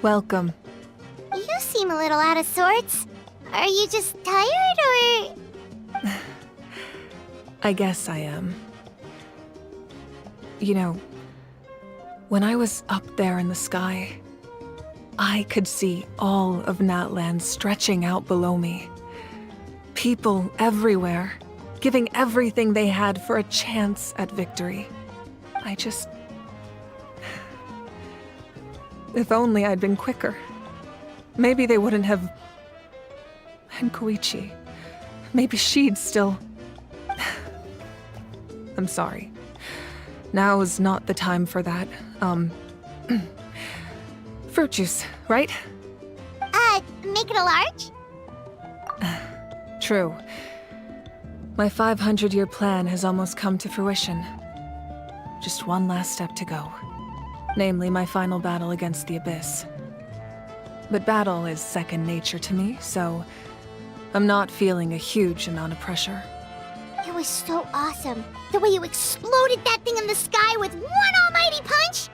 Welcome. You seem a little out of sorts. Are you just tired, or...? I guess I am. You know, when I was up there in the sky, I could see all of Natlan stretching out below me. People everywhere, giving everything they had for a chance at victory. If only I'd been quicker. Maybe they wouldn't have... And Koichi. Maybe she'd still... I'm sorry. Now is not the time for that. Fruit juice, right? Make it a large? True. My 500-year plan has almost come to fruition. Just one last step to go. Namely, my final battle against the Abyss. But battle is second nature to me, so I'm not feeling a huge amount of pressure. It was so awesome. The way you exploded that thing in the sky with one almighty punch!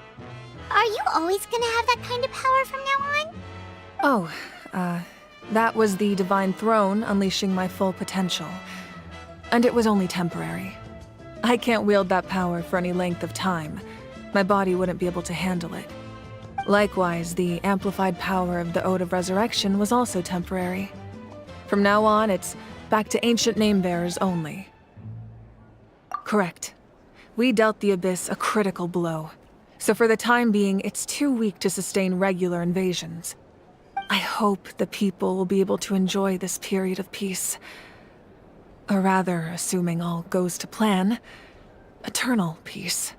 Are you always gonna have that kind of power from now on? Oh, that was the Divine Throne unleashing my full potential. And it was only temporary. I can't wield that power for any length of time. My body wouldn't be able to handle it. Likewise, the amplified power of the Ode of Resurrection was also temporary. From now on, it's back to ancient name-bearers only. Correct. We dealt the Abyss a critical blow. So for the time being, it's too weak to sustain regular invasions. I hope the people will be able to enjoy this period of peace. Or rather, assuming all goes to plan, eternal peace.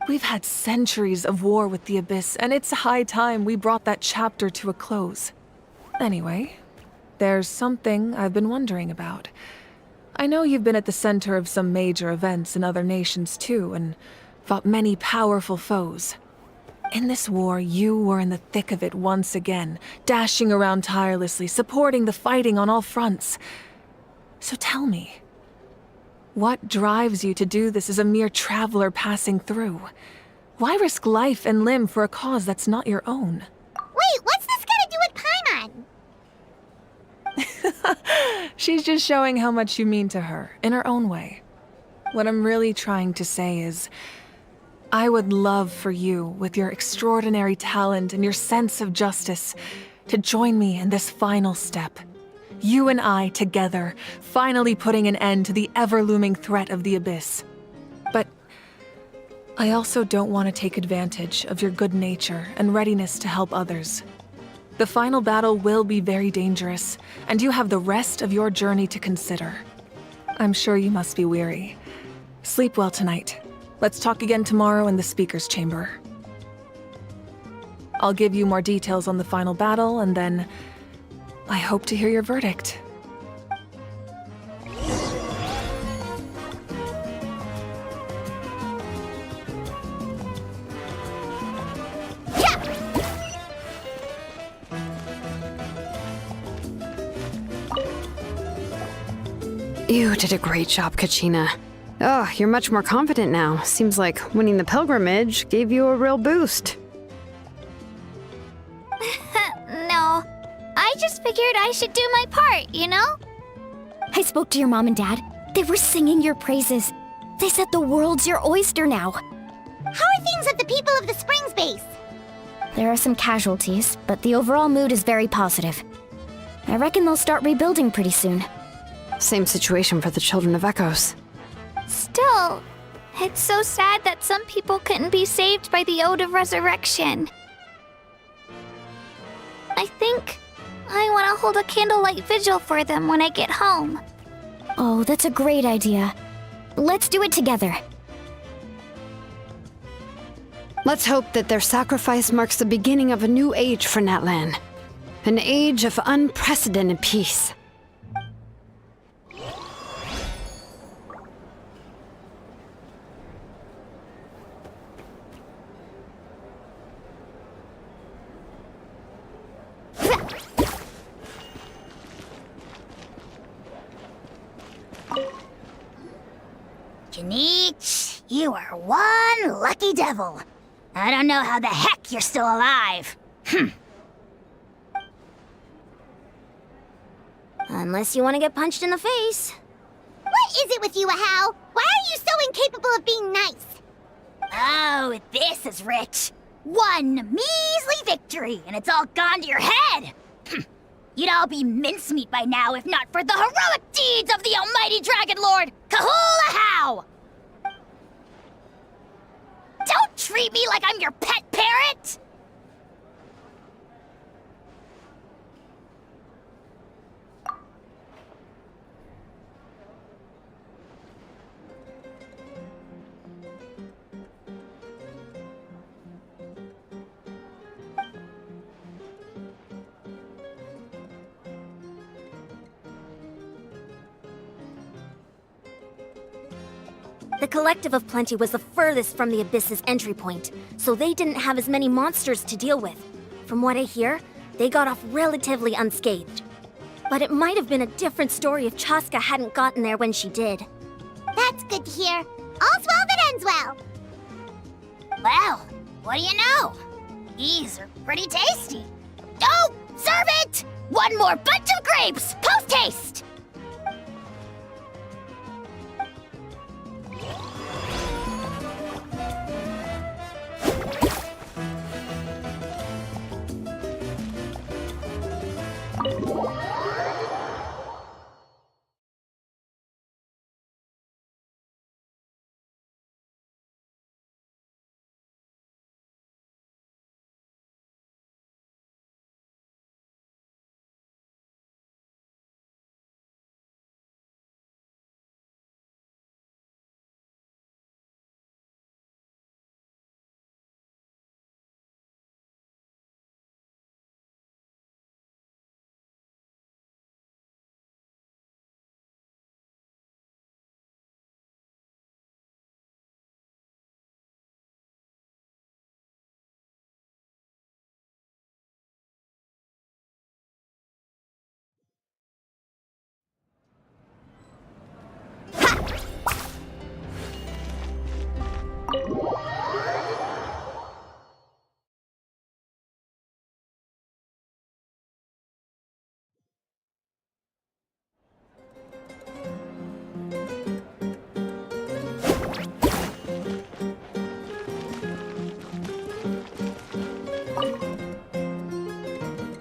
We've had centuries of war with the Abyss, and it's high time we brought that chapter to a close. Anyway, there's something I've been wondering about. I know you've been at the center of some major events in other nations too, and fought many powerful foes. In this war, you were in the thick of it once again, dashing around tirelessly, supporting the fighting on all fronts. So tell me, what drives you to do this as a mere traveler passing through? Why risk life and limb for a cause that's not your own? Wait, what's this got to do with Paimon? She's just showing how much you mean to her, in her own way. What I'm really trying to say is, I would love for you, with your extraordinary talent and your sense of justice, to join me in this final step. You and I together, finally putting an end to the ever-looming threat of the Abyss. But I also don't want to take advantage of your good nature and readiness to help others. The final battle will be very dangerous, and you have the rest of your journey to consider. I'm sure you must be weary. Sleep well tonight. Let's talk again tomorrow in the speaker's chamber. I'll give you more details on the final battle, and then I hope to hear your verdict. You did a great job, Kachina. Oh, you're much more confident now. Seems like winning the pilgrimage gave you a real boost. No, I just figured I should do my part, you know? I spoke to your mom and dad. They were singing your praises. They said the world's your oyster now. How are things at the People of the Springs base? There are some casualties, but the overall mood is very positive. I reckon they'll start rebuilding pretty soon. Same situation for the Children of Echoes. Still, it's so sad that some people couldn't be saved by the Ode of Resurrection. I think I want to hold a candlelight vigil for them when I get home. Oh, that's a great idea. Let's do it together. Let's hope that their sacrifice marks the beginning of a new age for Natlan. An age of unprecedented peace. Kinich, you are one lucky devil. I don't know how the heck you're still alive. Unless you want to get punched in the face. What is it with you, Ahau? Why are you so incapable of being nice? Oh, this is rich. One measly victory, and it's all gone to your head. You'd all be mincemeat by now if not for the heroic deeds of the almighty Dragon Lord, Kahul Ahau! Don't treat me like I'm your pet parrot! The Collective of Plenty was the furthest from the Abyss's entry point, so they didn't have as many monsters to deal with. From what I hear, they got off relatively unscathed. But it might have been a different story if Chaska hadn't gotten there when she did. That's good to hear. All's well that ends well. Well, what do you know? These are pretty tasty. Oh, serve it! One more bunch of grapes, post-haste!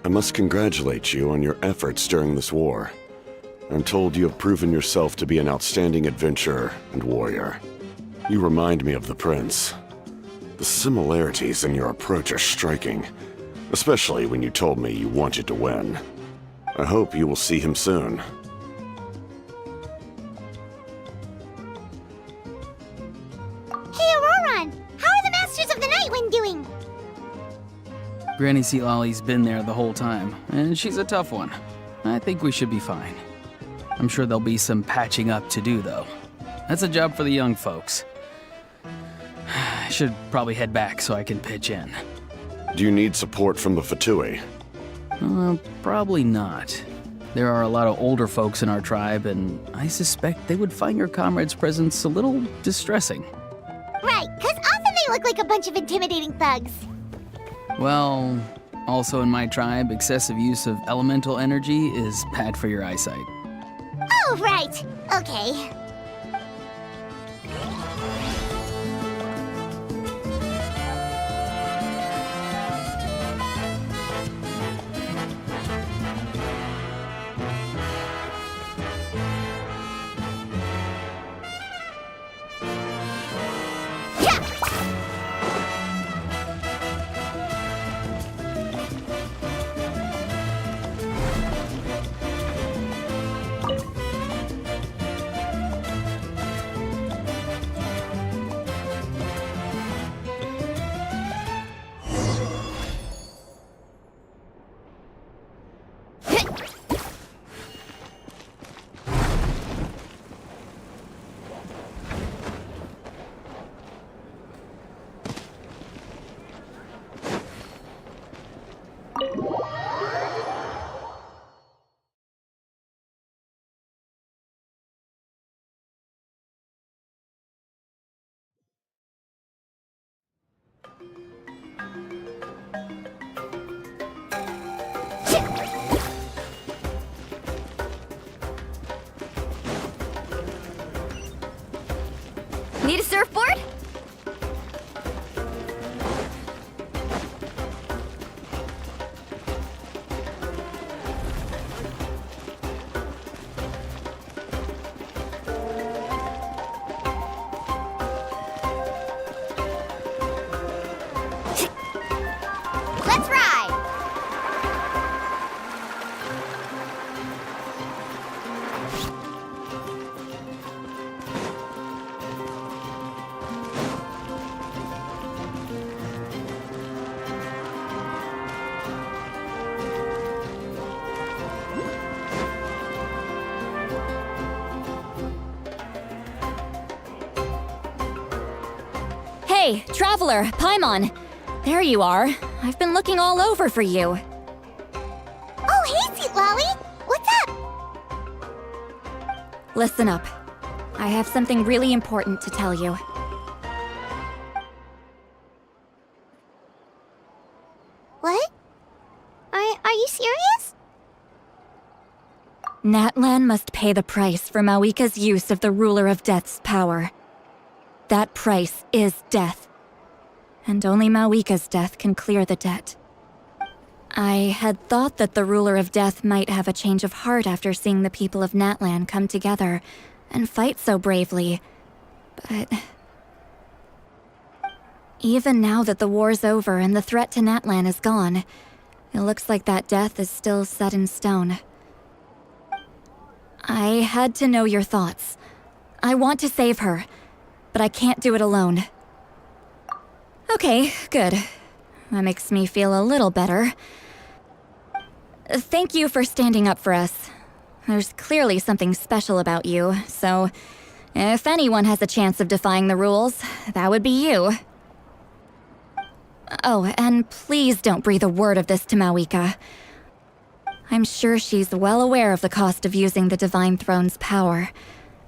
I must congratulate you on your efforts during this war. I'm told you have proven yourself to be an outstanding adventurer and warrior. You remind me of the Prince. The similarities in your approach are striking, especially when you told me you wanted to win. I hope you will see him soon. Hey, Auroron! How are the Masters of the Nightwind doing? Granny Sealolly's been there the whole time, and she's a tough one. I think we should be fine. I'm sure there'll be some patching up to do, though. That's a job for the young folks. I should probably head back so I can pitch in. Do you need support from the Fatui? Probably not. There are a lot of older folks in our tribe, and I suspect they would find your comrade's presence a little distressing. Right, because often they look like a bunch of intimidating thugs. Well, also in my tribe, excessive use of elemental energy is bad for your eyesight. Oh, right. Okay. Hey, Traveler, Paimon. There you are. I've been looking all over for you. Oh, hey, Sweet Lolly! What's up? Listen up. I have something really important to tell you. What? Are you serious? Natlan must pay the price for Mawika's use of the Ruler of Death's power. That price is death. And only Mawika's death can clear the debt. I had thought that the Ruler of Death might have a change of heart after seeing the people of Natlan come together and fight so bravely, but... even now that the war's over and the threat to Natlan is gone, it looks like that death is still set in stone. I had to know your thoughts. I want to save her, but I can't do it alone. Okay, good. That makes me feel a little better. Thank you for standing up for us. There's clearly something special about you, so if anyone has a chance of defying the rules, that would be you. Oh, and please don't breathe a word of this to Mawika. I'm sure she's well aware of the cost of using the Divine Throne's power,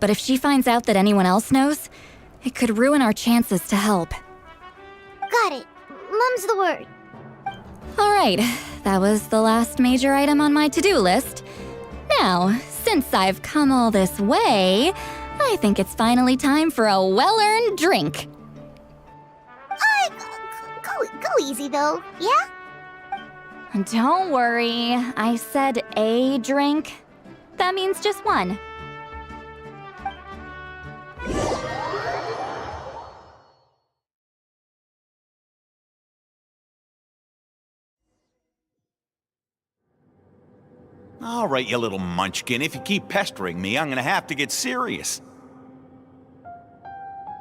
but if she finds out that anyone else knows, it could ruin our chances to help. Got it. Mum's the word. Alright, that was the last major item on my to-do list. Now, since I've come all this way, I think it's finally time for a well-earned drink. Go easy though, yeah? Don't worry, I said a drink. That means just one. All right, you little munchkin. If you keep pestering me, I'm gonna have to get serious.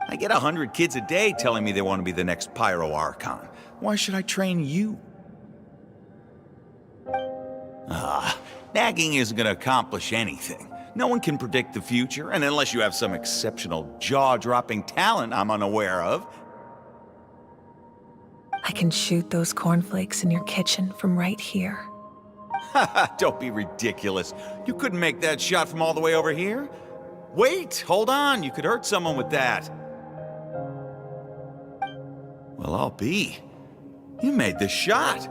I get 100 kids a day telling me they want to be the next Pyro Archon. Why should I train you? Nagging isn't gonna accomplish anything. No one can predict the future, and unless you have some exceptional jaw-dropping talent I'm unaware of. I can shoot those cornflakes in your kitchen from right here. Don't be ridiculous. You couldn't make that shot from all the way over here? Wait, hold on. You could hurt someone with that. Well, I'll be. You made the shot.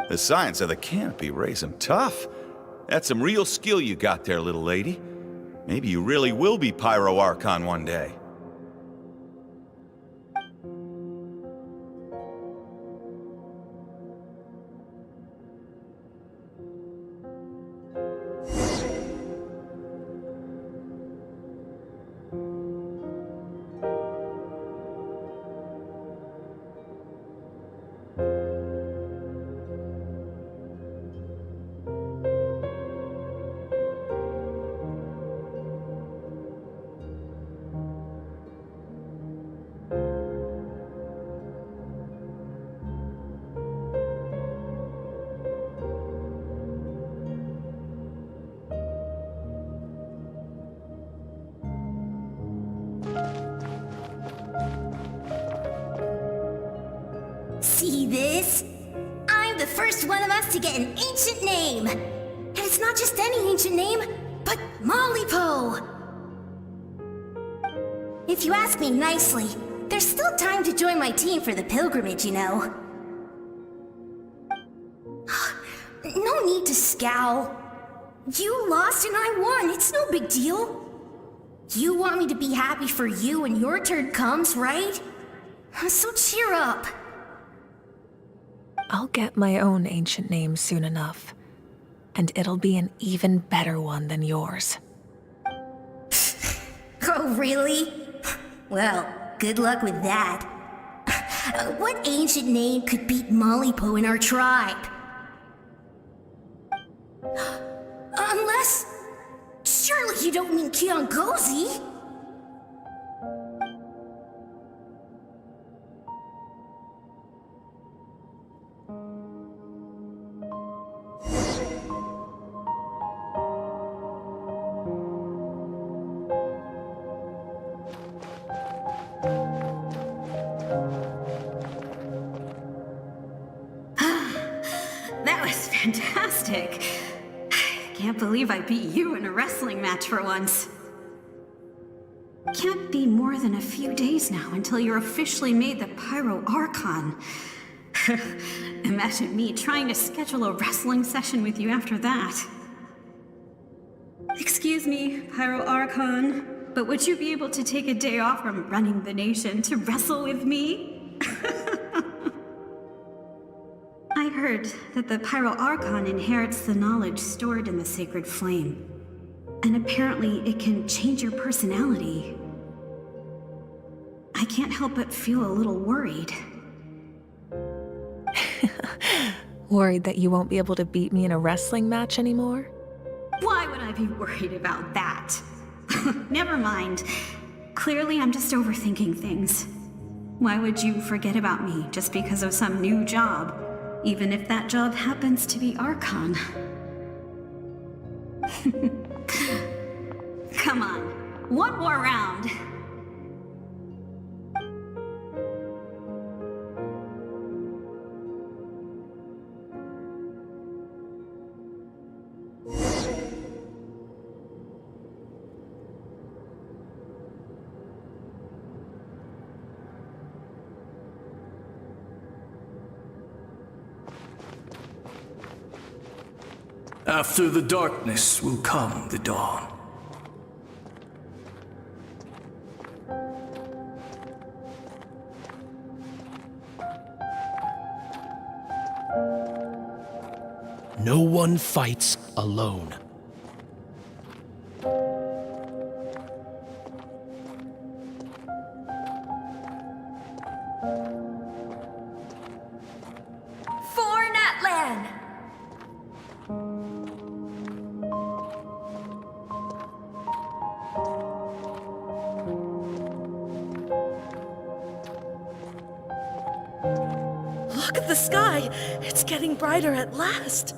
The science of the canopy raised him tough. That's some real skill you got there, little lady. Maybe you really will be Pyro Archon one day. See this? I'm the first one of us to get an ancient name. And it's not just any ancient name, but Malipo. If you ask me nicely, there's still time to join my team for the pilgrimage, you know. No need to scowl. You lost and I won, it's no big deal. You want me to be happy for you when your turn comes, right? So cheer up. I'll get my own ancient name soon enough, and it'll be an even better one than yours. Oh, really? Well, good luck with that. What ancient name could beat Malipo in our tribe? Unless... surely you don't mean Kiangozi? That was fantastic. Can't believe I beat you in a wrestling match for once. Can't be more than a few days now until you're officially made the Pyro Archon. Imagine me trying to schedule a wrestling session with you after that. Excuse me, Pyro Archon, but would you be able to take a day off from running the nation to wrestle with me? I heard that the Pyro Archon inherits the knowledge stored in the Sacred Flame. And apparently it can change your personality. I can't help but feel a little worried. Worried that you won't be able to beat me in a wrestling match anymore? Why would I be worried about that? Never mind. Clearly I'm just overthinking things. Why would you forget about me just because of some new job? Even if that job happens to be Archon. Come on, one more round. After the darkness will come the dawn. No one fights alone. For Natlan! Look at the sky! It's getting brighter at last!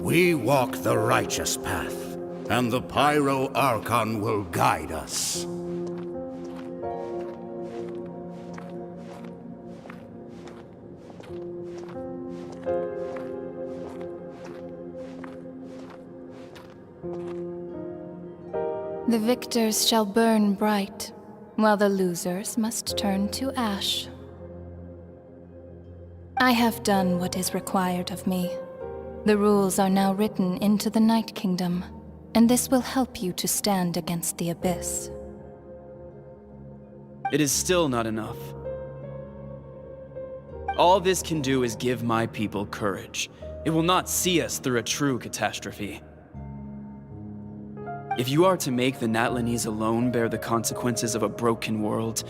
We walk the righteous path, and the Pyro Archon will guide us. The victors shall burn bright, while the losers must turn to ash. I have done what is required of me. The rules are now written into the Night Kingdom, and this will help you to stand against the Abyss. It is still not enough. All this can do is give my people courage. It will not see us through a true catastrophe. If you are to make the Natlanese alone bear the consequences of a broken world,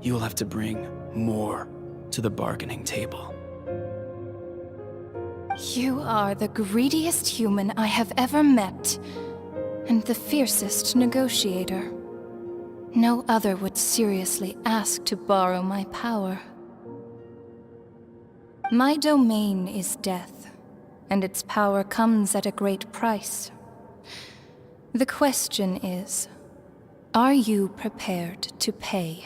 you will have to bring more to the bargaining table. You are the greediest human I have ever met, and the fiercest negotiator. No other would seriously ask to borrow my power. My domain is death, and its power comes at a great price. The question is, are you prepared to pay?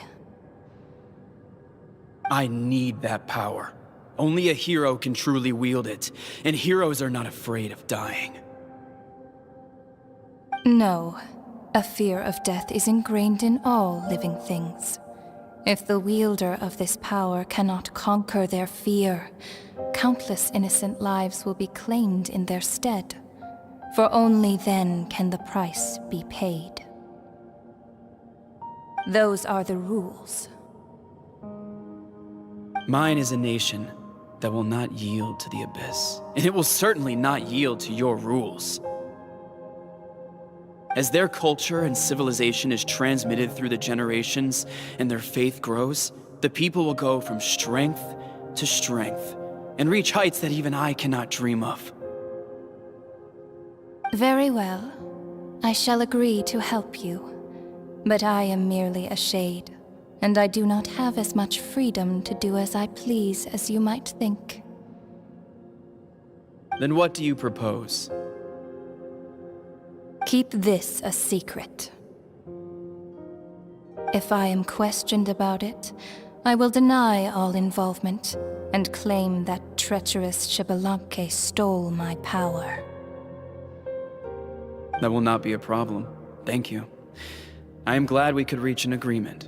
I need that power. Only a hero can truly wield it, and heroes are not afraid of dying. No, a fear of death is ingrained in all living things. If the wielder of this power cannot conquer their fear, countless innocent lives will be claimed in their stead. For only then can the price be paid. Those are the rules. Mine is a nation that will not yield to the Abyss, and it will certainly not yield to your rules. As their culture and civilization is transmitted through the generations and their faith grows, the people will go from strength to strength and reach heights that even I cannot dream of. Very well. I shall agree to help you. But I am merely a shade, and I do not have as much freedom to do as I please as you might think. Then what do you propose? Keep this a secret. If I am questioned about it, I will deny all involvement and claim that treacherous Xbalanque stole my power. That will not be a problem. Thank you. I am glad we could reach an agreement.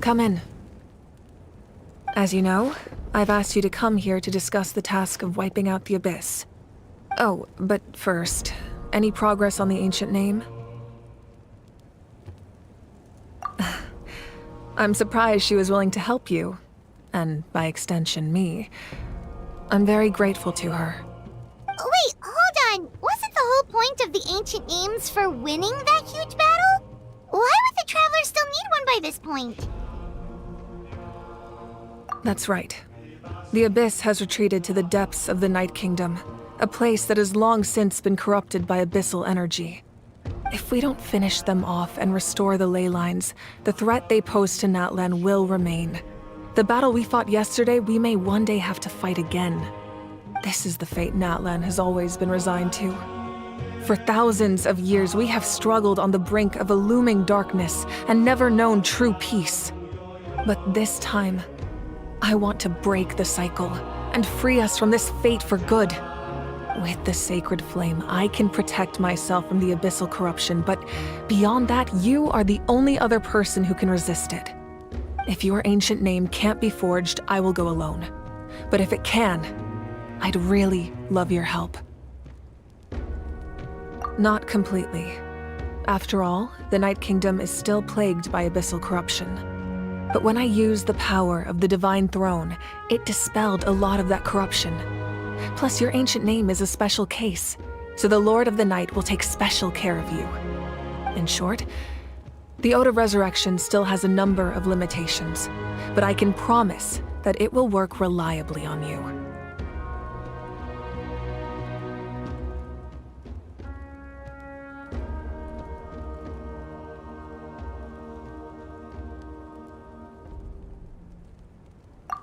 Come in. As you know, I've asked you to come here to discuss the task of wiping out the Abyss. Oh, but first, any progress on the ancient name? I'm surprised she was willing to help you, and by extension, me. I'm very grateful to her. Wait, hold on. Wasn't the whole point of the ancient names for winning that huge battle? Why would the Travelers still need one by this point? That's right. The Abyss has retreated to the depths of the Night Kingdom, a place that has long since been corrupted by abyssal energy. If we don't finish them off and restore the ley lines, the threat they pose to Natlan will remain. The battle we fought yesterday, we may one day have to fight again. This is the fate Natlan has always been resigned to. For thousands of years, we have struggled on the brink of a looming darkness and never known true peace. But this time, I want to break the cycle and free us from this fate for good. With the sacred flame, I can protect myself from the abyssal corruption, but beyond that, you are the only other person who can resist it. If your ancient name can't be forged, I will go alone. But if it can, I'd really love your help. Not completely. After all, the Night Kingdom is still plagued by abyssal corruption. But when I used the power of the Divine Throne, it dispelled a lot of that corruption. Plus, your ancient name is a special case, so the Lord of the Night will take special care of you. In short, the Ode of Resurrection still has a number of limitations, but I can promise that it will work reliably on you.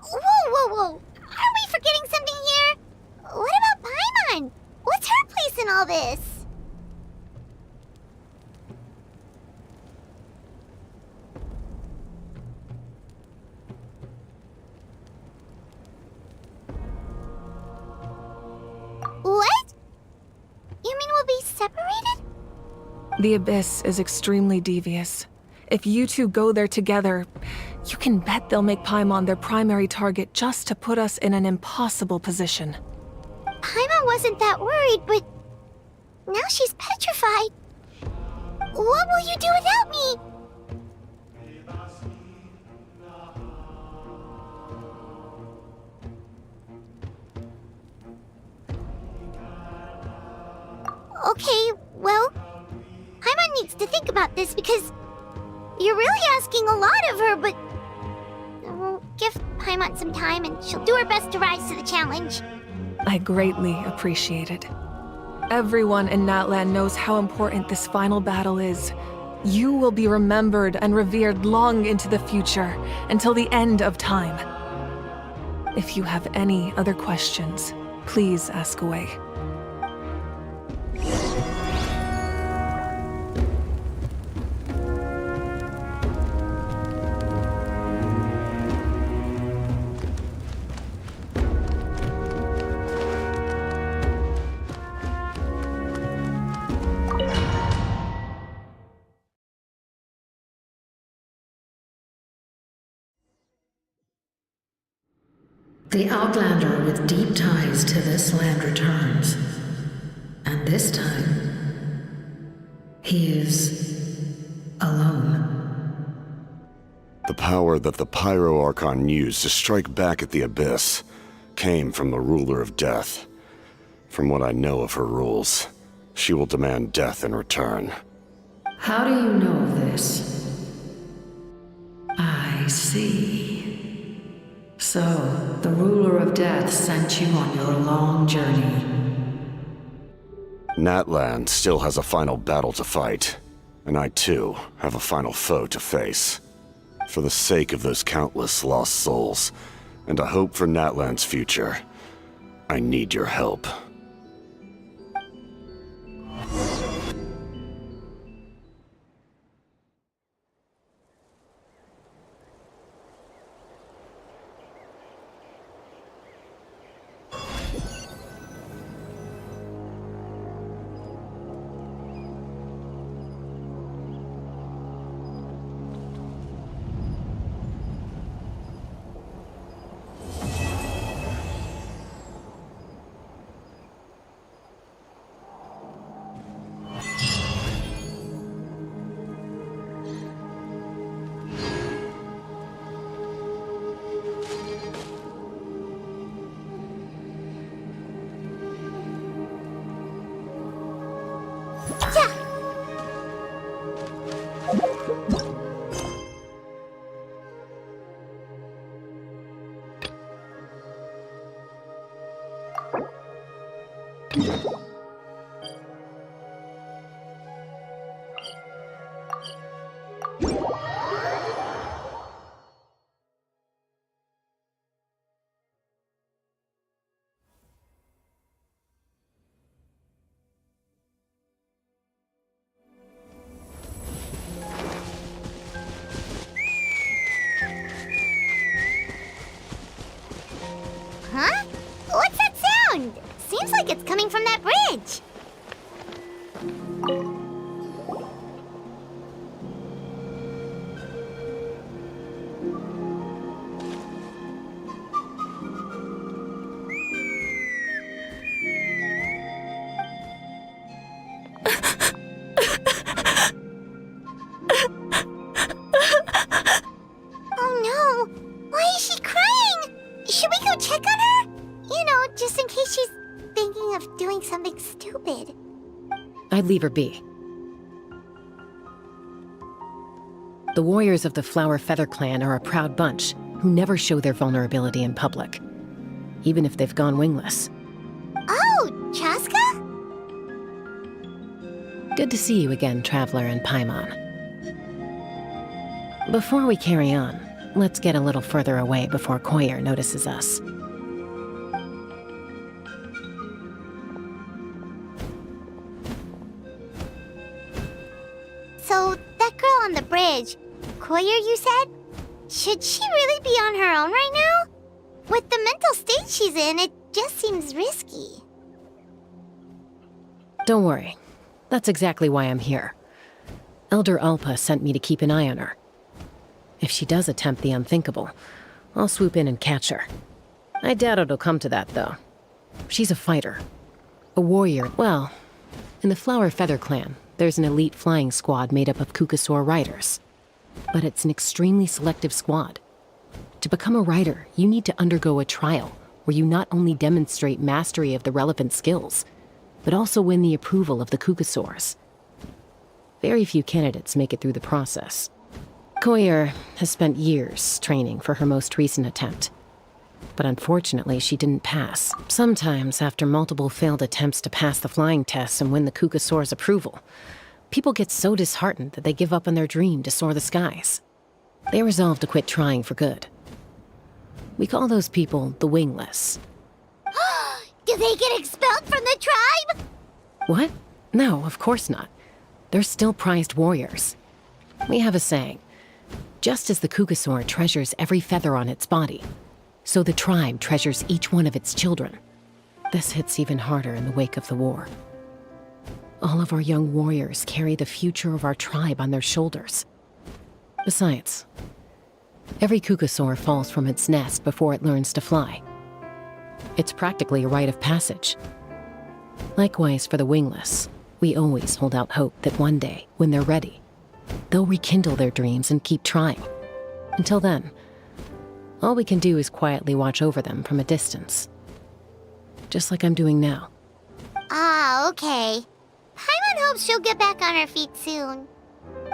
Whoa! Are we forgetting something here? What about Paimon? What's her place in all this? What? You mean we'll be separated? The Abyss is extremely devious. If you two go there together, you can bet they'll make Paimon their primary target just to put us in an impossible position. Paimon wasn't that worried, but now she's petrified. What will you do without me? Okay, well, Paimon needs to think about this because you're really asking a lot of her, but we'll give Paimon some time and she'll do her best to rise to the challenge. I greatly appreciate it. Everyone in Natlan knows how important this final battle is. You will be remembered and revered long into the future, until the end of time. If you have any other questions, please ask away. The Outlander with deep ties to this land returns. And this time, he is alone. The power that the Pyro Archon used to strike back at the Abyss came from the Ruler of Death. From what I know of her rules, she will demand death in return. How do you know of this? I see. So, the Ruler of Death sent you on your long journey. Natlan still has a final battle to fight, and I too have a final foe to face. For the sake of those countless lost souls, and a hope for Natlan's future, I need your help. Huh? What's that sound? Seems like it's coming from that bridge. Oh no! Why is she crying? Should we go check on her? You know, just in case she's thinking of doing something stupid. I'd leave her be. The warriors of the Flower Feather Clan are a proud bunch who never show their vulnerability in public, even if they've gone wingless. Oh, Chaska? Good to see you again, Traveler and Paimon. Before we carry on, let's get a little further away before Koyer notices us. So, that girl on the bridge, Koyer, you said? Should she really be on her own right now? With the mental state she's in, it just seems risky. Don't worry. That's exactly why I'm here. Elder Alpa sent me to keep an eye on her. If she does attempt the unthinkable, I'll swoop in and catch her. I doubt it'll come to that, though. She's a fighter. A warrior. Well, in the Flower Feather Clan, there's an elite flying squad made up of Kukasaur riders. But it's an extremely selective squad. To become a rider, you need to undergo a trial where you not only demonstrate mastery of the relevant skills, but also win the approval of the Kukasaurs. Very few candidates make it through the process. Koyer has spent years training for her most recent attempt. But unfortunately, she didn't pass. Sometimes, after multiple failed attempts to pass the flying test and win the Kukasaur's approval, people get so disheartened that they give up on their dream to soar the skies. They resolve to quit trying for good. We call those people the wingless. Do they get expelled from the tribe? What? No, of course not. They're still prized warriors. We have a saying. Just as the Kukasaur treasures every feather on its body, so the tribe treasures each one of its children. This hits even harder in the wake of the war. All of our young warriors carry the future of our tribe on their shoulders. Besides, every Kukasaur falls from its nest before it learns to fly. It's practically a rite of passage. Likewise for the wingless, we always hold out hope that one day, when they're ready, they'll rekindle their dreams and keep trying. Until then, all we can do is quietly watch over them from a distance. Just like I'm doing now. Ah, okay. Paimon hopes she'll get back on her feet soon.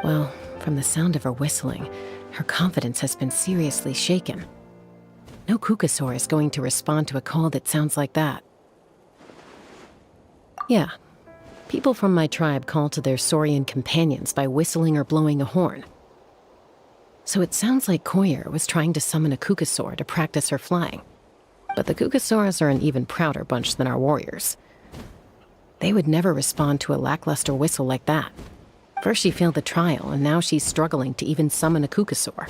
Well, from the sound of her whistling, her confidence has been seriously shaken. No Kukasaur is going to respond to a call that sounds like that. Yeah, people from my tribe call to their saurian companions by whistling or blowing a horn. So it sounds like Koyer was trying to summon a Kukasaur to practice her flying. But the Kukasaurs are an even prouder bunch than our warriors. They would never respond to a lackluster whistle like that. First she failed the trial, and now she's struggling to even summon a Kukasaur.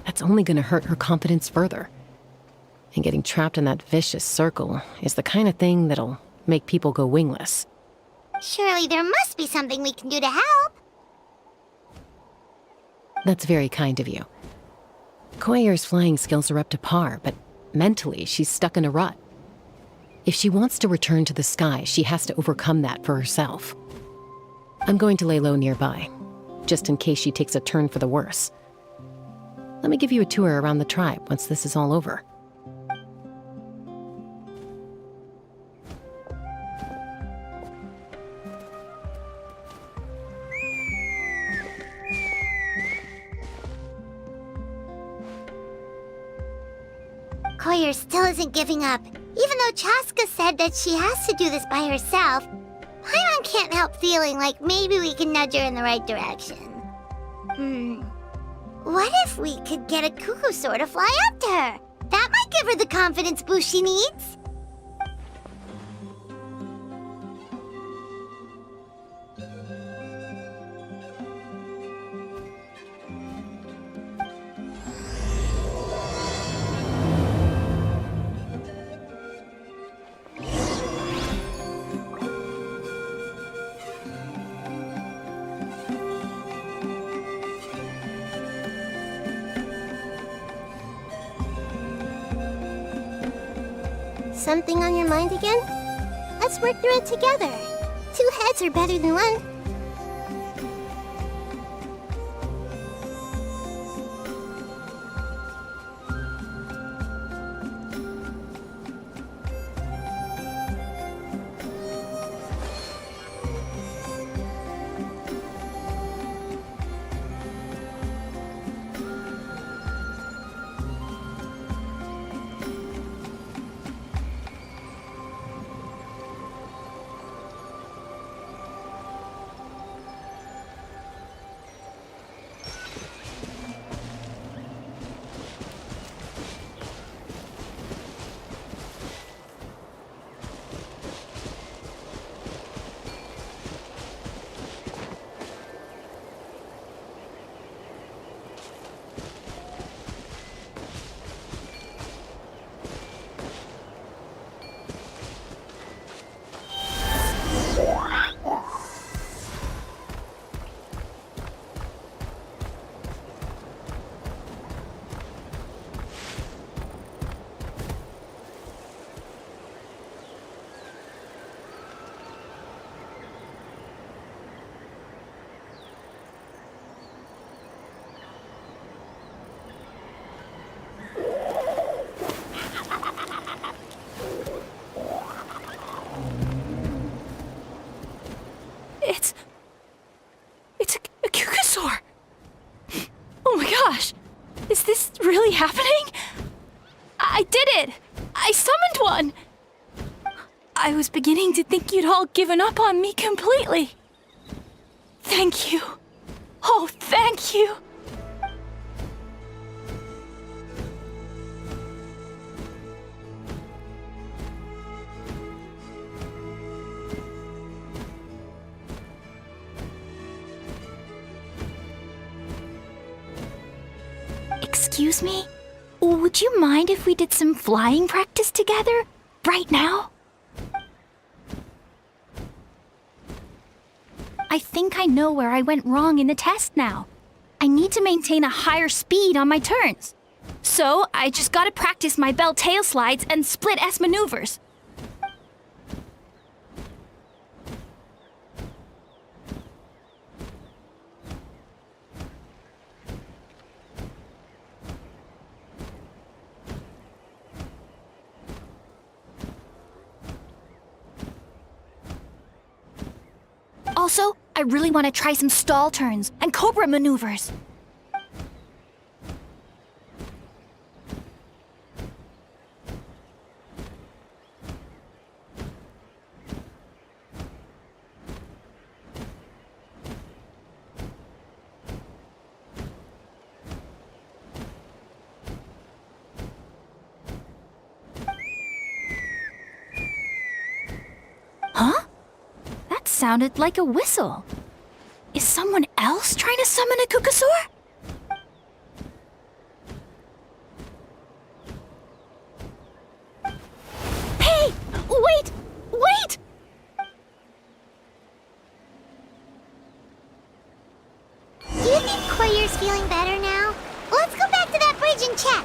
That's only going to hurt her confidence further. And getting trapped in that vicious circle is the kind of thing that'll make people go wingless. Surely there must be something we can do to help. That's very kind of you. Koyer's flying skills are up to par, but mentally she's stuck in a rut. If she wants to return to the sky, she has to overcome that for herself. I'm going to lay low nearby, just in case she takes a turn for the worse. Let me give you a tour around the tribe once this is all over. Koyer still isn't giving up, even though Chaska said that she has to do this by herself. Paimon can't help feeling like maybe we can nudge her in the right direction. What if we could get a Kukusaur to fly up to her? That might give her the confidence boost she needs. Something on your mind again? Let's work through it together. 2 heads are better than 1. It's a Kukusaur! Oh my gosh! Is this really happening? I did it! I summoned one! I was beginning to think you'd all given up on me completely. Thank you. Oh, thank you. Excuse me? Would you mind if we did some flying practice together? Right now? I think I know where I went wrong in the test now. I need to maintain a higher speed on my turns. So, I just gotta practice my bell tail slides and split S maneuvers. Also, I really want to try some stall turns and cobra maneuvers. sounded like a whistle. Is someone else trying to summon a Kukasaur? Hey! Wait! Wait! Do you think Koyur's feeling better now? Let's go back to that bridge and check.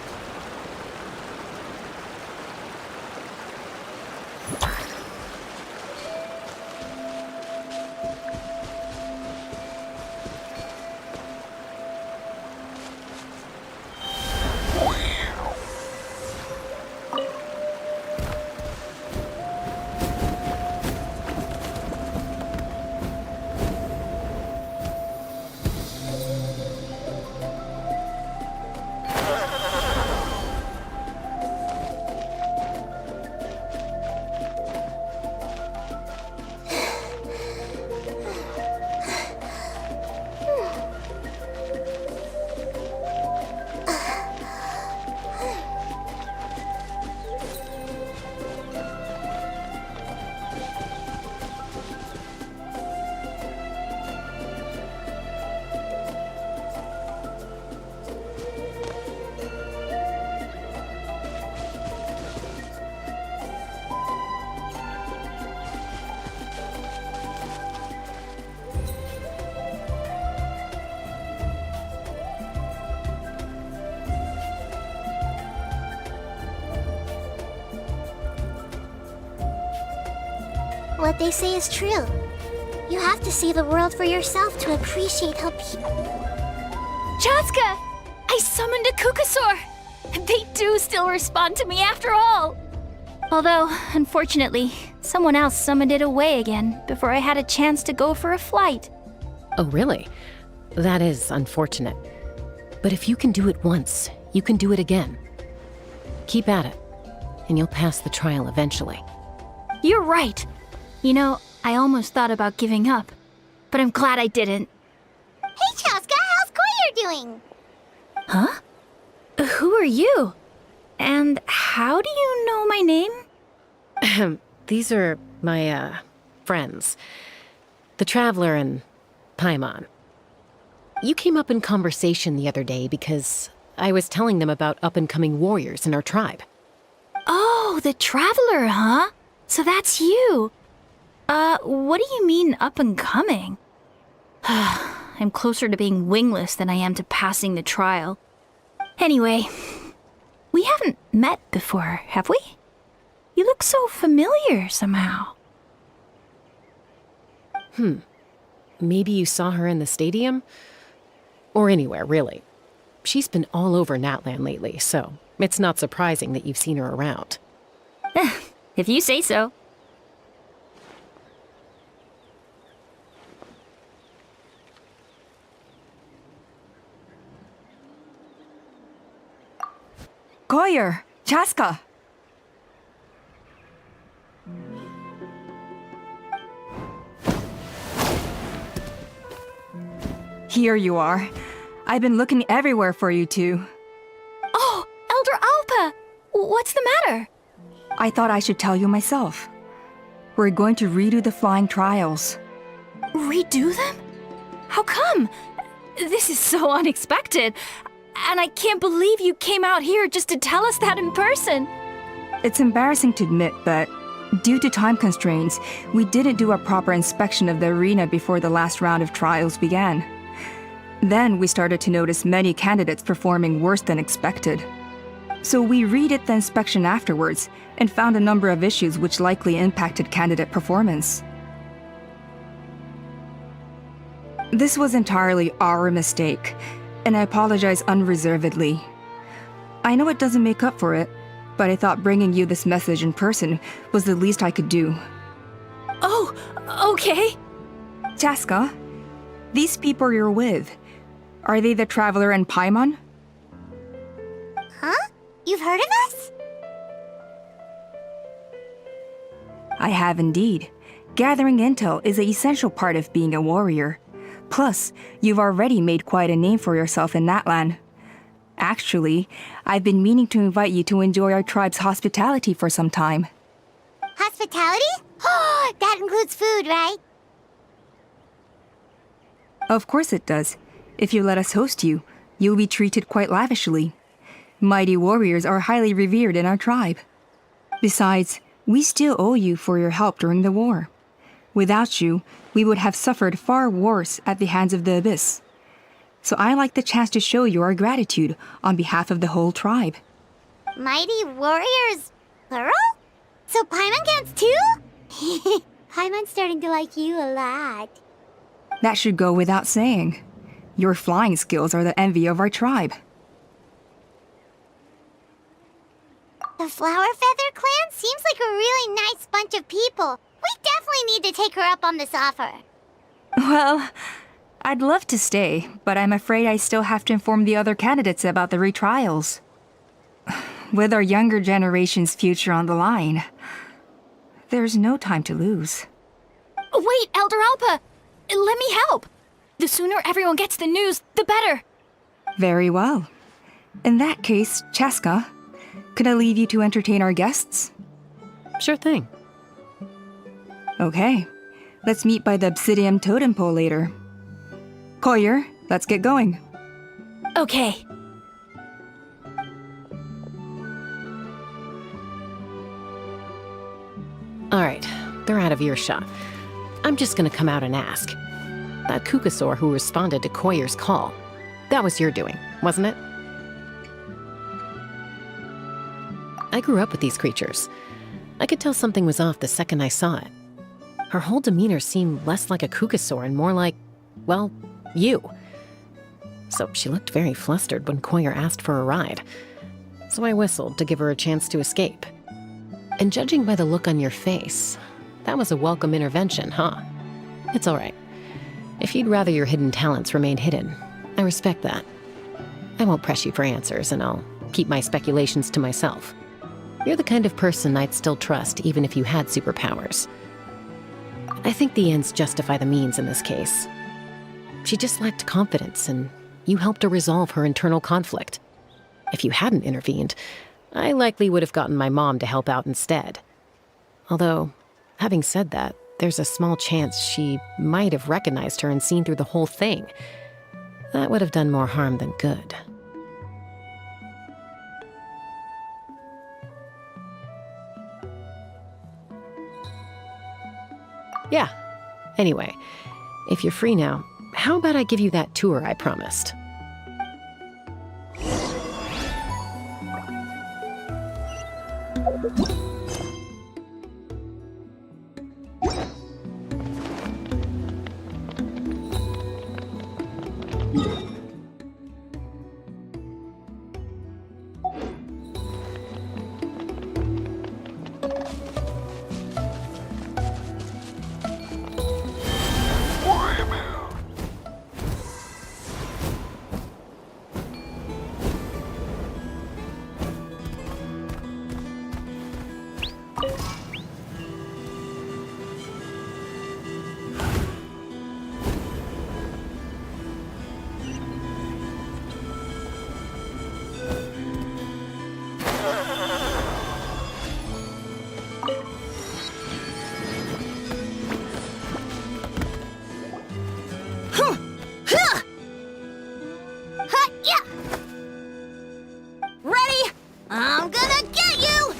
What they say is true. You have to see the world for yourself to appreciate how people... Chaska! I summoned a Kukasaur! They do still respond to me after all! Although, unfortunately, someone else summoned it away again before I had a chance to go for a flight. Oh, really? That is unfortunate. But if you can do it once, you can do it again. Keep at it, and you'll pass the trial eventually. You're right. You know, I almost thought about giving up, but I'm glad I didn't. Hey, Chaska, how's Koyur doing? Huh? Who are you? And how do you know my name? These are my, friends. The Traveler and Paimon. You came up in conversation the other day because I was telling them about up-and-coming warriors in our tribe. Oh, the Traveler, huh? So that's you. What do you mean up-and-coming? I'm closer to being wingless than I am to passing the trial. Anyway, we haven't met before, have we? You look so familiar somehow. Maybe you saw her in the stadium? Or anywhere, really. She's been all over Natlan lately, so it's not surprising that you've seen her around. If you say so. Koyur! Chaska! Here you are. I've been looking everywhere for you two. Oh, Elder Alpa! What's the matter? I thought I should tell you myself. We're going to redo the flying trials. Redo them? How come? This is so unexpected. And I can't believe you came out here just to tell us that in person. It's embarrassing to admit, but due to time constraints, we didn't do a proper inspection of the arena before the last round of trials began. Then we started to notice many candidates performing worse than expected. So we redid the inspection afterwards and found a number of issues which likely impacted candidate performance. This was entirely our mistake, and I apologize unreservedly. I know it doesn't make up for it, but I thought bringing you this message in person was the least I could do. Oh, okay. Chaska, these people you're with, are they the Traveler and Paimon? Huh? You've heard of us? I have indeed. Gathering intel is an essential part of being a warrior. Plus, you've already made quite a name for yourself in Natlan. Actually, I've been meaning to invite you to enjoy our tribe's hospitality for some time. Hospitality? Oh, that includes food, right? Of course it does. If you let us host you, you'll be treated quite lavishly. Mighty warriors are highly revered in our tribe. Besides, we still owe you for your help during the war. Without you, we would have suffered far worse at the hands of the Abyss. So I like the chance to show you our gratitude on behalf of the whole tribe. Mighty warriors, plural? So Paimon counts too? Paimon's starting to like you a lot. That should go without saying. Your flying skills are the envy of our tribe. The Flower Feather clan seems like a really nice bunch of people. We definitely need to take her up on this offer. Well, I'd love to stay, but I'm afraid I still have to inform the other candidates about the retrials. With our younger generation's future on the line, there's no time to lose. Wait, Elder Alpa! Let me help! The sooner everyone gets the news, the better! Very well. In that case, Chaska, could I leave you to entertain our guests? Sure thing. Okay. Let's meet by the Obsidian Totem Pole later. Collier, let's get going. Okay. All right, they're out of earshot. I'm just gonna come out and ask. That Kukasaur who responded to Koyer's call, that was your doing, wasn't it? I grew up with these creatures. I could tell something was off the second I saw it. Her whole demeanor seemed less like a Kukasaur and more like, well, you. So she looked very flustered when Koyer asked for a ride. So I whistled to give her a chance to escape. And judging by the look on your face, that was a welcome intervention, huh? It's all right. If you'd rather your hidden talents remained hidden, I respect that. I won't press you for answers, and I'll keep my speculations to myself. You're the kind of person I'd still trust even if you had superpowers. I think the ends justify the means in this case. She just lacked confidence, and you helped her resolve her internal conflict. If you hadn't intervened, I likely would have gotten my mom to help out instead. Although, having said that, there's a small chance she might have recognized her and seen through the whole thing. That would have done more harm than good. Yeah. Anyway, if you're free now, how about I give you that tour I promised? Ready? I'm gonna get you!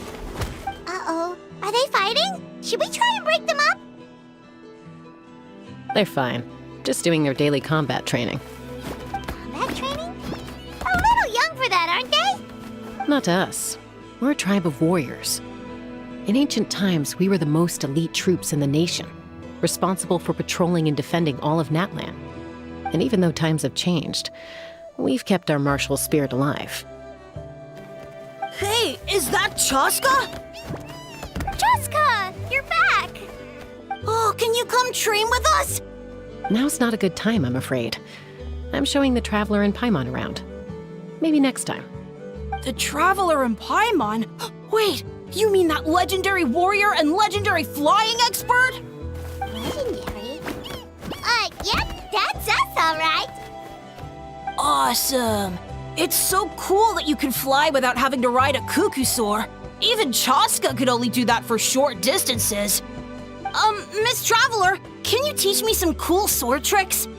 Uh-oh. Are they fighting? Should we try and break them up? They're fine. Just doing their daily combat training. Combat training? A little young for that, aren't they? Not to us. We're a tribe of warriors. In ancient times, we were the most elite troops in the nation, responsible for patrolling and defending all of Natlan. And even though times have changed, we've kept our martial spirit alive. Hey, is that Chaska? Chaska, you're back! Oh, can you come train with us? Now's not a good time, I'm afraid. I'm showing the Traveler and Paimon around. Maybe next time. The Traveler and Paimon? Wait, you mean that legendary warrior and legendary flying expert? Legendary? Yep, that's us, alright. Awesome. It's so cool that you can fly without having to ride a Kukusaur. Even Chaska could only do that for short distances. Miss Traveler, can you teach me some cool sword tricks?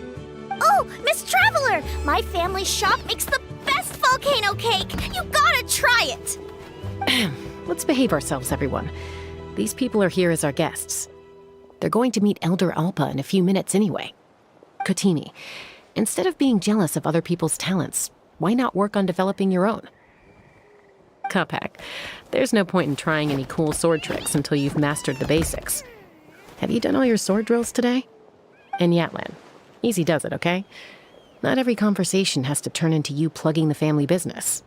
Oh, Miss Traveler! My family shop makes the best volcano cake! You gotta try it! Let's behave ourselves, everyone. These people are here as our guests. They're going to meet Elder Alpa in a few minutes anyway. Kotini, instead of being jealous of other people's talents, why not work on developing your own? Kapak, there's no point in trying any cool sword tricks until you've mastered the basics. Have you done all your sword drills today? And Yatlan, easy does it, okay? Not every conversation has to turn into you plugging the family business.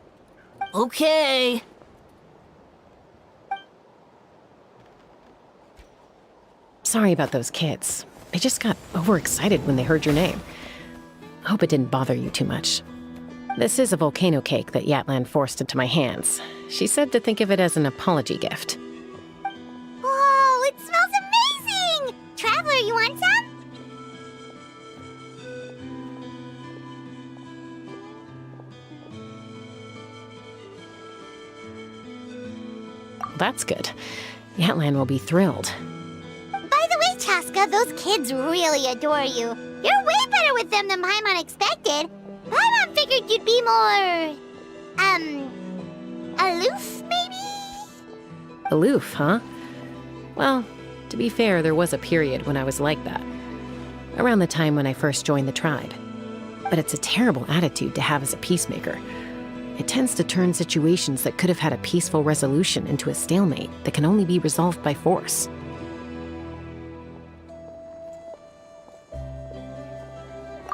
Okay. Sorry about those kids. They just got overexcited when they heard your name. Hope it didn't bother you too much. This is a volcano cake that Yatlan forced into my hands. She said to think of it as an apology gift. Whoa, it smells amazing! Traveler, you want some? That's good. Yatlan will be thrilled. By the way, Chaska, those kids really adore you. You're way better with them than Paimon expected. Paimon figured you'd be more... aloof, maybe? Aloof, huh? Well, to be fair, there was a period when I was like that. Around the time when I first joined the tribe. But it's a terrible attitude to have as a peacemaker. It tends to turn situations that could have had a peaceful resolution into a stalemate that can only be resolved by force.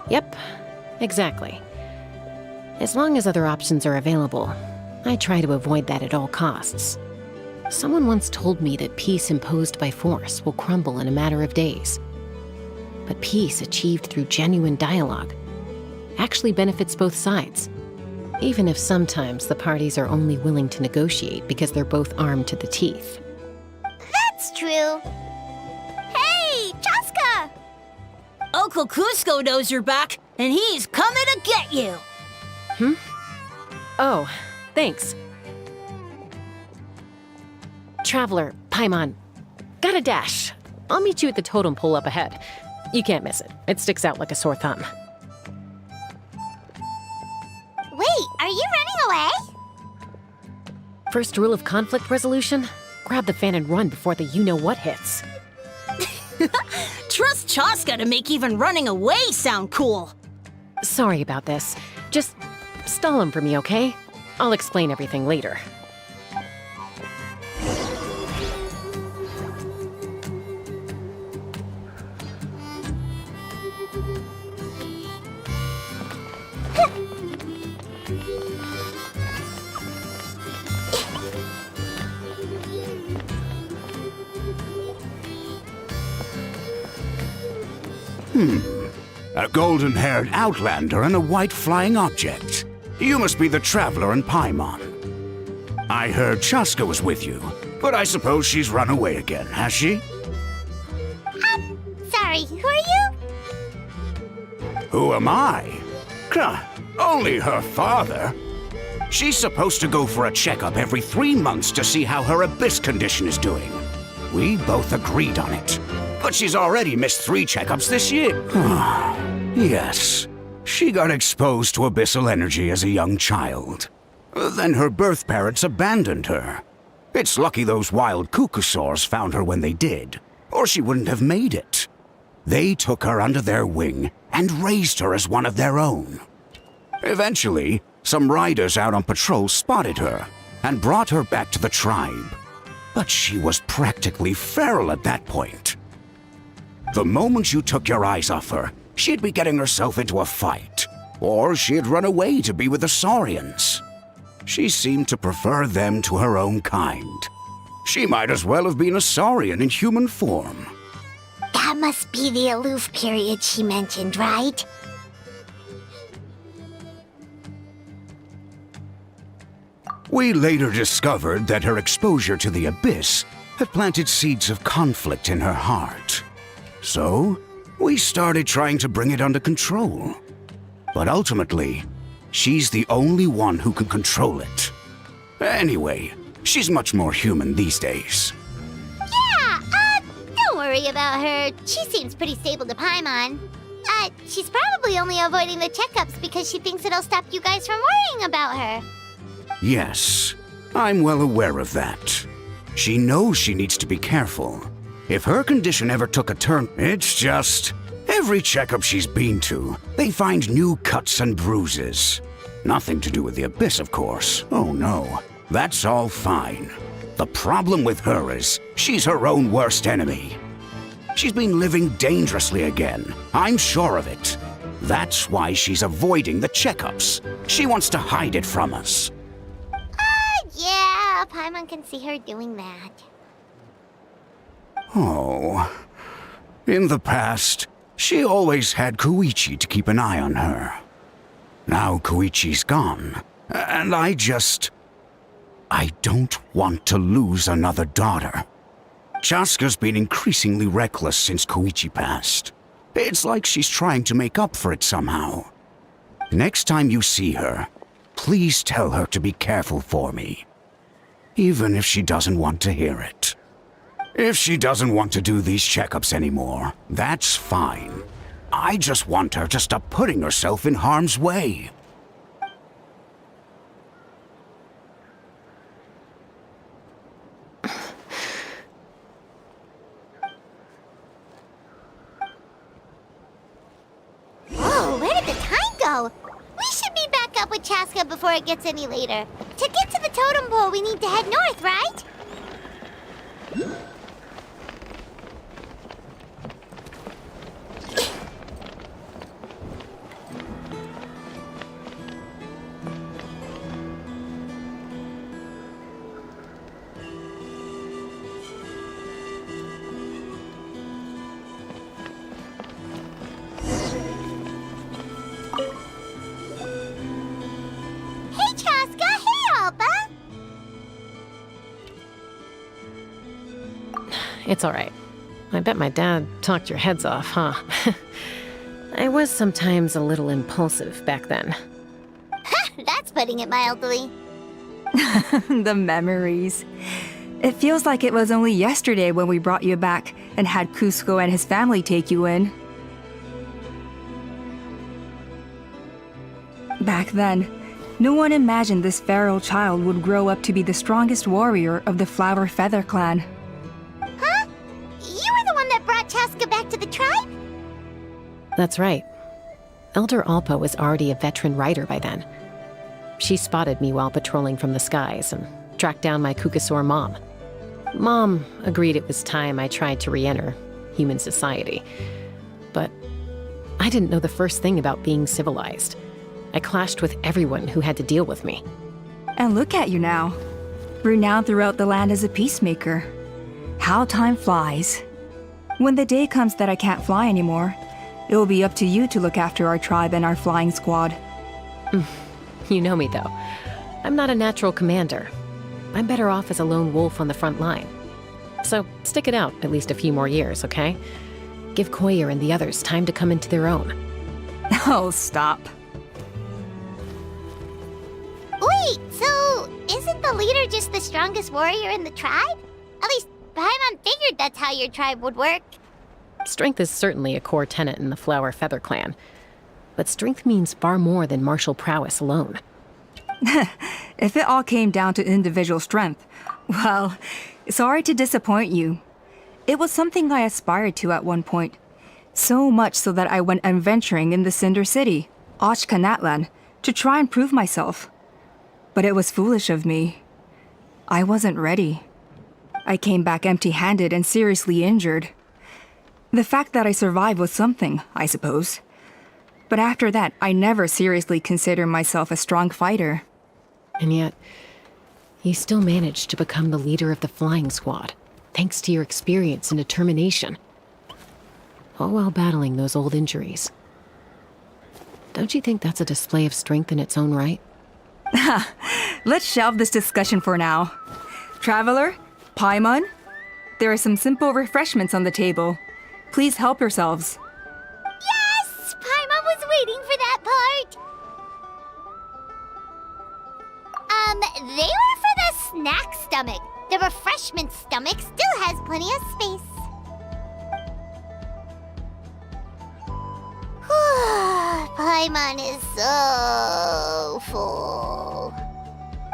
Yep, exactly. As long as other options are available, I try to avoid that at all costs. Someone once told me that peace imposed by force will crumble in a matter of days. But peace achieved through genuine dialogue actually benefits both sides, even if sometimes the parties are only willing to negotiate because they're both armed to the teeth. That's true. Hey, Chaska! Uncle Cusco knows you're back, and he's coming to get you. Oh, thanks. Traveler, Paimon, gotta dash. I'll meet you at the totem pole up ahead. You can't miss it. It sticks out like a sore thumb. Wait, are you running away? First rule of conflict resolution? Grab the fan and run before the you-know-what hits. Trust Chaska to make even running away sound cool. Sorry about this. Just stall him for me, okay? I'll explain everything later. A golden-haired outlander and a white flying object. You must be the Traveler and Paimon. I heard Chaska was with you, but I suppose she's run away again, has she? Sorry, who are you? Who am I? Only her father. She's supposed to go for a checkup every 3 months to see how her abyss condition is doing. We both agreed on it. But she's already missed 3 checkups this year. Yes. She got exposed to abyssal energy as a young child. Then her birth parents abandoned her. It's lucky those wild Kukusaurs found her when they did, or she wouldn't have made it. They took her under their wing and raised her as one of their own. Eventually, some riders out on patrol spotted her and brought her back to the tribe. But she was practically feral at that point. The moment you took your eyes off her, she'd be getting herself into a fight, or she'd run away to be with the Saurians. She seemed to prefer them to her own kind. She might as well have been a Saurian in human form. That must be the aloof period she mentioned, right? We later discovered that her exposure to the abyss had planted seeds of conflict in her heart. So, we started trying to bring it under control. But ultimately, she's the only one who can control it. Anyway, she's much more human these days. Yeah, don't worry about her. She seems pretty stable to Paimon. She's probably only avoiding the checkups because she thinks it'll stop you guys from worrying about her. Yes, I'm well aware of that. She knows she needs to be careful. If her condition ever took a turn, it's just... Every checkup she's been to, they find new cuts and bruises. Nothing to do with the Abyss, of course. Oh no, that's all fine. The problem with her is, she's her own worst enemy. She's been living dangerously again. I'm sure of it. That's why she's avoiding the checkups. She wants to hide it from us. Yeah, Paimon can see her doing that. Oh. In the past, she always had Koichi to keep an eye on her. Now Koichi's gone, and I don't want to lose another daughter. Chaska's been increasingly reckless since Koichi passed. It's like she's trying to make up for it somehow. Next time you see her, please tell her to be careful for me. Even if she doesn't want to hear it. If she doesn't want to do these checkups anymore, that's fine. I just want her to stop putting herself in harm's way. Whoa, where did the time go? We should be back up with Chaska before it gets any later. To get to the totem pole, we need to head north, right? Hey, Chaska! Hey, Alba! It's all right. I bet my dad talked your heads off, huh? I was sometimes a little impulsive back then. That's putting it mildly. The memories. It feels like it was only yesterday when we brought you back and had Cusco and his family take you in. Back then, no one imagined this feral child would grow up to be the strongest warrior of the Flower Feather clan. Huh? You were the one that brought Chaska back to the tribe? That's right. Elder Alpa was already a veteran rider by then. She spotted me while patrolling from the skies and tracked down my Kukasaur mom. Mom agreed it was time I tried to re-enter human society. But I didn't know the first thing about being civilized. I clashed with everyone who had to deal with me. And look at you now. Renowned throughout the land as a peacemaker. How time flies. When the day comes that I can't fly anymore, it will be up to you to look after our tribe and our flying squad. You know me, though. I'm not a natural commander. I'm better off as a lone wolf on the front line. So stick it out at least a few more years, okay? Give Koyer and the others time to come into their own. Oh, stop. Wait, so isn't the leader just the strongest warrior in the tribe? At least Paimon figured that's how your tribe would work. Strength is certainly a core tenet in the Flower Feather clan. But strength means far more than martial prowess alone. If it all came down to individual strength, well, sorry to disappoint you. It was something I aspired to at one point. So much so that I went adventuring in the Cinder City, Ashkanatlan, to try and prove myself. But it was foolish of me. I wasn't ready. I came back empty-handed and seriously injured. The fact that I survived was something, I suppose. But after that, I never seriously considered myself a strong fighter. And yet, you still managed to become the leader of the flying squad, thanks to your experience and determination. All while battling those old injuries. Don't you think that's a display of strength in its own right? Let's shelve this discussion for now. Traveler, Paimon, there are some simple refreshments on the table. Please help yourselves. Yes! Paimon was waiting for that part! They were for the snack stomach. The refreshment stomach still has plenty of space. Paimon is so full.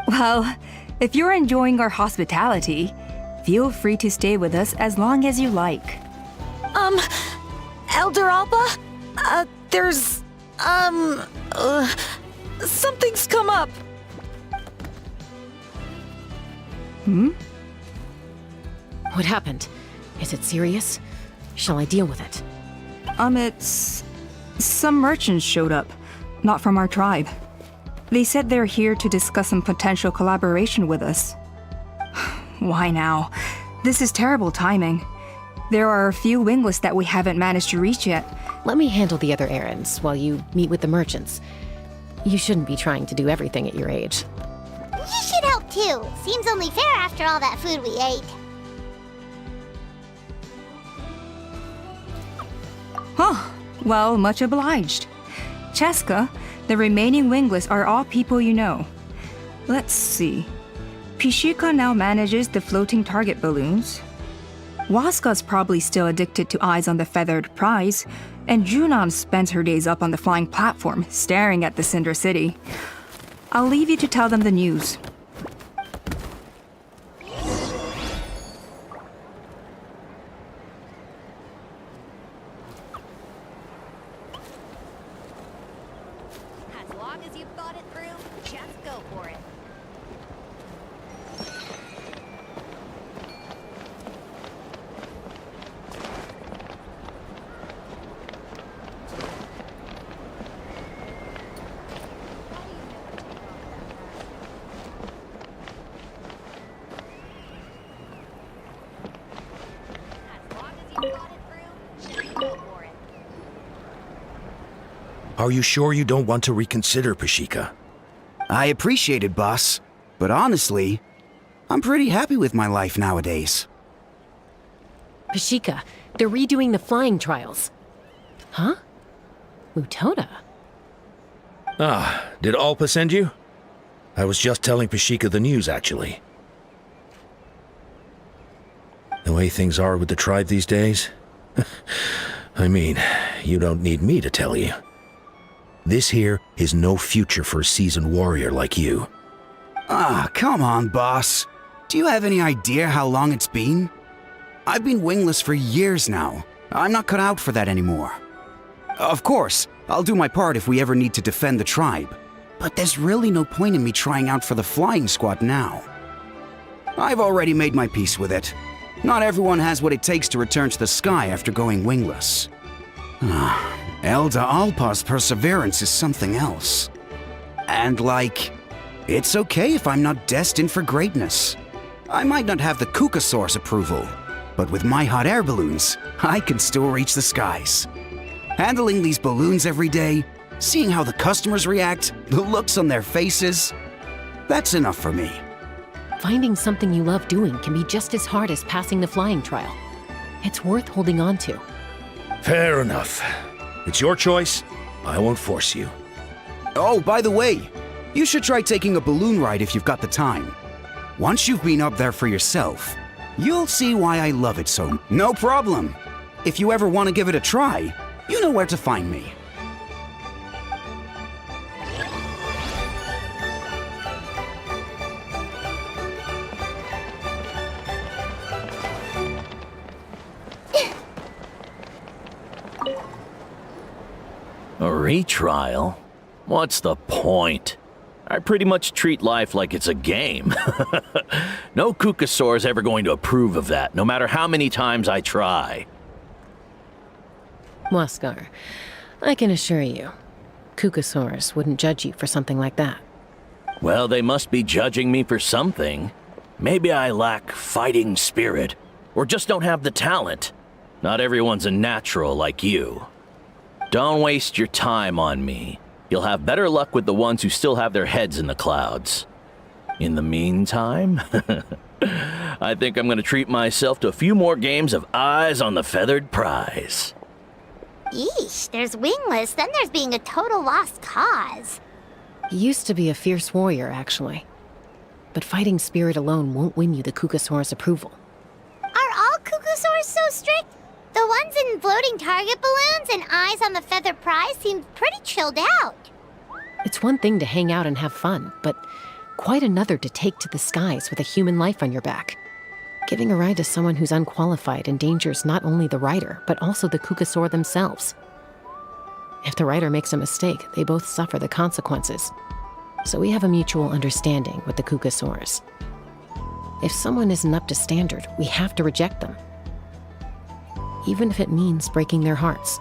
Well, if you're enjoying our hospitality, feel free to stay with us as long as you like. Elder Alpa? Something's come up. What happened? Is it serious? Shall I deal with it? It's... Some merchants showed up, not from our tribe. They said they're here to discuss some potential collaboration with us. Why now? This is terrible timing. There are a few wingless that we haven't managed to reach yet. Let me handle the other errands while you meet with the merchants. You shouldn't be trying to do everything at your age. You should help too. Seems only fair after all that food we ate. Huh. Well, much obliged. Cheska, the remaining wingless are all people you know. Let's see. Pishika now manages the floating target balloons. Waska's probably still addicted to Eyes on the Feathered Prize, and Junon spends her days up on the flying platform, staring at the Cinder City. I'll leave you to tell them the news. As long as you've thought it through, just go for it. Are you sure you don't want to reconsider, Pashika? I appreciate it, boss. But honestly, I'm pretty happy with my life nowadays. Pashika, they're redoing the flying trials. Huh? Mutoda? Ah, did Alpa send you? I was just telling Pashika the news, actually. The way things are with the tribe these days? I mean, you don't need me to tell you. This here is no future for a seasoned warrior like you. Ah, come on, boss. Do you have any idea how long it's been? I've been wingless for years now. I'm not cut out for that anymore. Of course, I'll do my part if we ever need to defend the tribe. But there's really no point in me trying out for the flying squad now. I've already made my peace with it. Not everyone has what it takes to return to the sky after going wingless. Elder Alpa's perseverance is something else. And it's okay if I'm not destined for greatness. I might not have the Kukasaur's approval, but with my hot air balloons, I can still reach the skies. Handling these balloons every day, seeing how the customers react, the looks on their faces, that's enough for me. Finding something you love doing can be just as hard as passing the flying trial. It's worth holding on to. Fair enough. It's your choice. I won't force you. Oh, by the way, you should try taking a balloon ride if you've got the time. Once you've been up there for yourself, you'll see why I love it so. No problem. If you ever want to give it a try, you know where to find me. A retrial? What's the point? I pretty much treat life like it's a game. No Kukasaur's ever going to approve of that, no matter how many times I try. Waskar, I can assure you, Kukasaurus wouldn't judge you for something like that. Well, they must be judging me for something. Maybe I lack fighting spirit, or just don't have the talent. Not everyone's a natural like you. Don't waste your time on me. You'll have better luck with the ones who still have their heads in the clouds. In the meantime, I think I'm going to treat myself to a few more games of Eyes on the Feathered Prize. Yeesh, there's wingless, then there's being a total lost cause. You used to be a fierce warrior, actually. But fighting spirit alone won't win you the Kukasaur's approval. Are all Kukasaurs so strict? The ones in floating target balloons? hands and eyes on the feather prize seemed pretty chilled out. It's one thing to hang out and have fun, but quite another to take to the skies with a human life on your back. Giving a ride to someone who's unqualified endangers not only the rider, but also the Kukasaur themselves. If the rider makes a mistake, they both suffer the consequences. So we have a mutual understanding with the Kukasaurs. If someone isn't up to standard, we have to reject them. Even if it means breaking their hearts.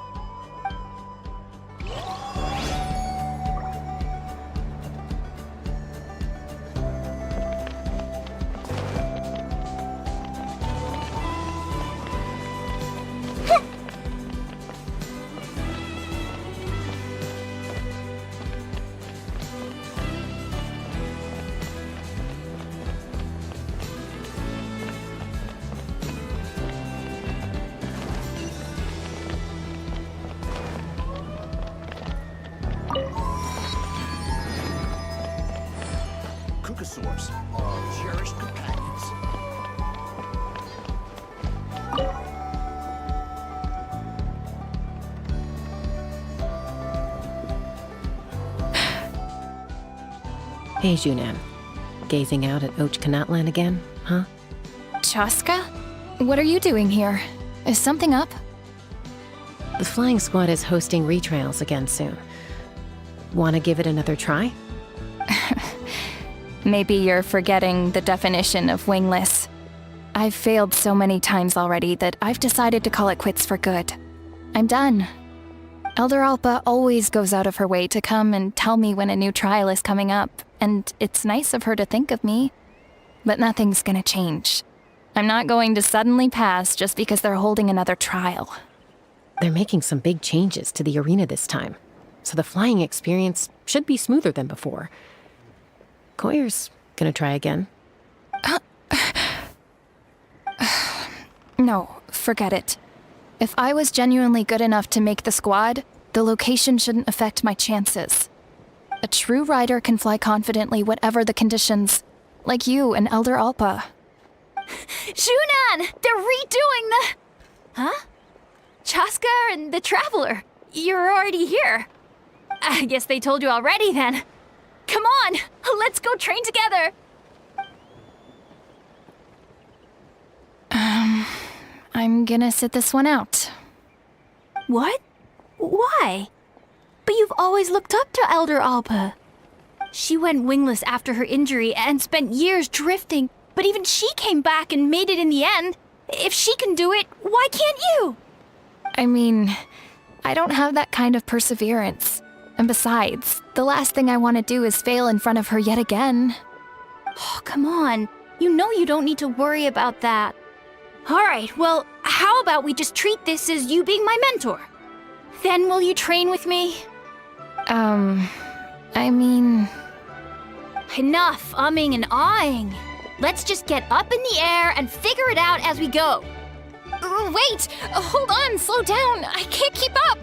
Kukasaurs are cherished companions. Hey, Junan. Gazing out at Ochkanatlan again, huh? Chaska? What are you doing here? Is something up? The flying squad is hosting retrials again soon. Want to give it another try? Maybe you're forgetting the definition of wingless. I've failed so many times already that I've decided to call it quits for good. I'm done. Elder Alpa always goes out of her way to come and tell me when a new trial is coming up, and it's nice of her to think of me. But nothing's gonna change. I'm not going to suddenly pass just because they're holding another trial. They're making some big changes to the arena this time, so the flying experience should be smoother than before. Koyer's gonna try again. No, forget it. If I was genuinely good enough to make the squad, the location shouldn't affect my chances. A true rider can fly confidently whatever the conditions, like you and Elder Alpa. Junan! They're redoing the... Huh? Chaska and the Traveler. You're already here. I guess they told you already then. Come on, let's go train together. I'm gonna sit this one out. What? Why? But you've always looked up to Elder Alpa. She went wingless after her injury and spent years drifting, but even she came back and made it in the end. If she can do it, why can't you? I mean, I don't have that kind of perseverance. And besides, the last thing I want to do is fail in front of her yet again. Oh, come on. You know you don't need to worry about that. All right, well, how about we just treat this as you being my mentor? Then will you train with me? I mean... Enough umming and ahhing. Let's just get up in the air and figure it out as we go. Wait! Hold on, slow down. I can't keep up.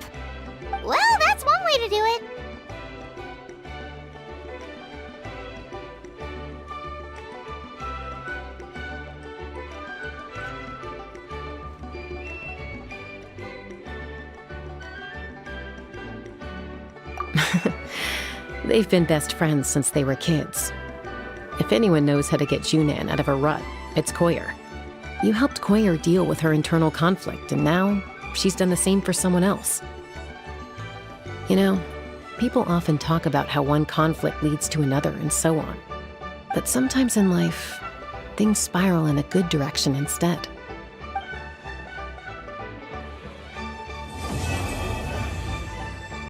Well, that's one way to do it. They've been best friends since they were kids. If anyone knows how to get Junan out of a rut, it's Koyer. You helped Koyer deal with her internal conflict, and now she's done the same for someone else. You know, people often talk about how one conflict leads to another and so on. But sometimes in life, things spiral in a good direction instead.